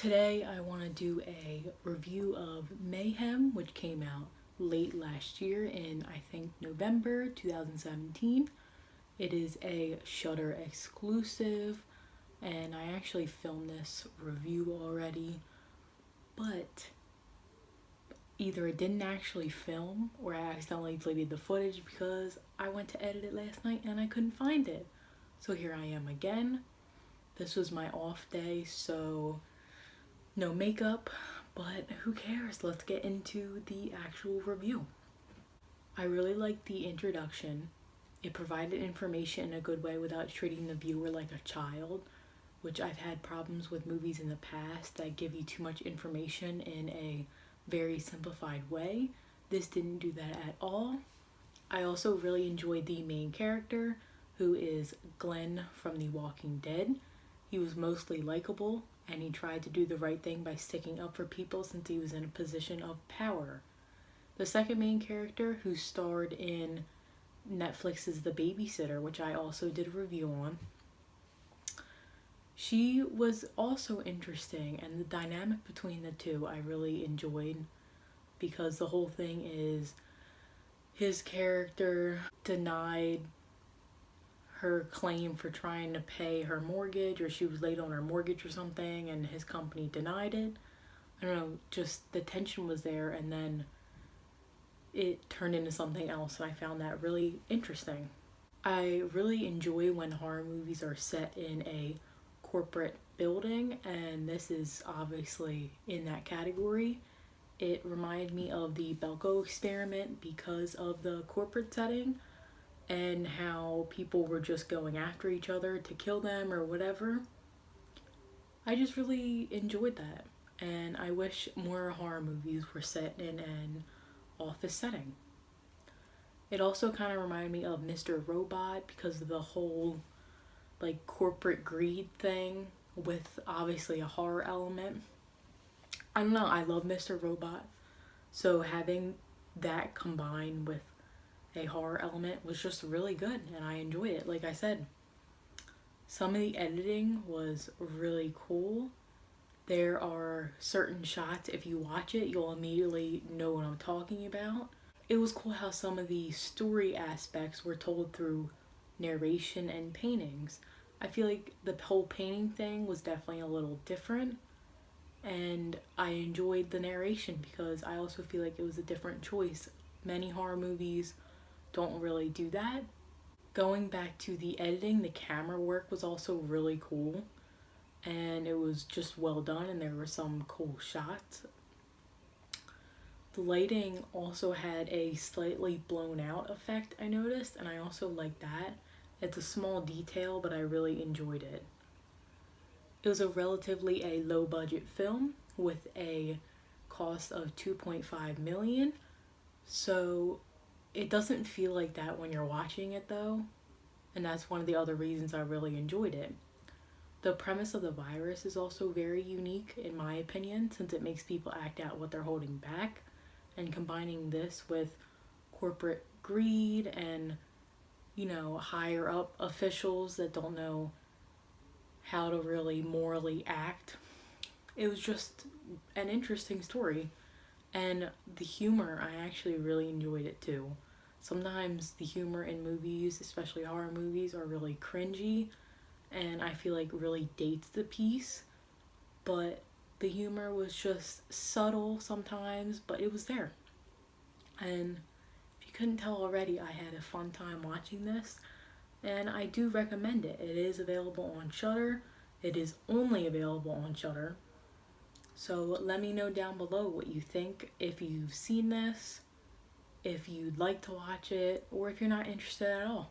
Today I want to do a review of Mayhem, which came out late last year in I think November 2017. It is a Shudder exclusive, and I actually filmed this review already, but either it didn't actually film or I accidentally deleted the footage because I went to edit it last night and I couldn't find it. So here I am again. This was my off day, so no makeup, but who cares? Let's get into the actual review. I really liked the introduction. It provided information in a good way without treating the viewer like a child, which I've had problems with movies in the past that give you too much information in a very simplified way. This didn't do that at all. I also really enjoyed the main character, who is Glenn from The Walking Dead. He was mostly likable, and he tried to do the right thing by sticking up for people since he was in a position of power. The second main character, who starred in Netflix's The Babysitter, which I also did a review on, she was also interesting, and the dynamic between the two I really enjoyed, because the whole thing is his character denied her claim for trying to pay her mortgage, or she was late on her mortgage or something, and his company denied it. I don't know, just the tension was there, and then it turned into something else, and I found that really interesting. I really enjoy when horror movies are set in a corporate building, and this is obviously in that category. It reminded me of the Belko experiment because of the corporate setting and how people were just going after each other to kill them or whatever. I just really enjoyed that, and I wish more horror movies were set in an office setting. It also kind of reminded me of Mr. Robot because of the whole corporate greed thing with obviously a horror element. I don't know, I love Mr. Robot, so having that combined with a horror element was just really good, and I enjoyed it. Like I said, some of the editing was really cool. There are certain shots, if you watch it, you'll immediately know what I'm talking about. It was cool how some of the story aspects were told through narration and paintings. I feel like the whole painting thing was definitely a little different, and I enjoyed the narration because I also feel like it was a different choice. Many horror movies don't really do that. Going back to the editing, the camera work was also really cool, and it was just well done, and there were some cool shots. The lighting also had a slightly blown out effect, I noticed, and I also like that. It's a small detail, but I really enjoyed it. It was a relatively low budget film with a cost of $2.5 million, so it doesn't feel like that when you're watching it though, and that's one of the other reasons I really enjoyed it. The premise of the virus is also very unique in my opinion, since it makes people act out what they're holding back, and combining this with corporate greed and, higher up officials that don't know how to really morally act. It was just an interesting story, and the humor, I actually really enjoyed it too. Sometimes the humor in movies, especially horror movies, are really cringy, and I feel like really dates the piece, but the humor was just subtle sometimes, but it was there. And if you couldn't tell already, I had a fun time watching this, and I do recommend it. It is available on Shudder. It is only available on Shudder. So let me know down below what you think, if you've seen this, if you'd like to watch it, or if you're not interested at all.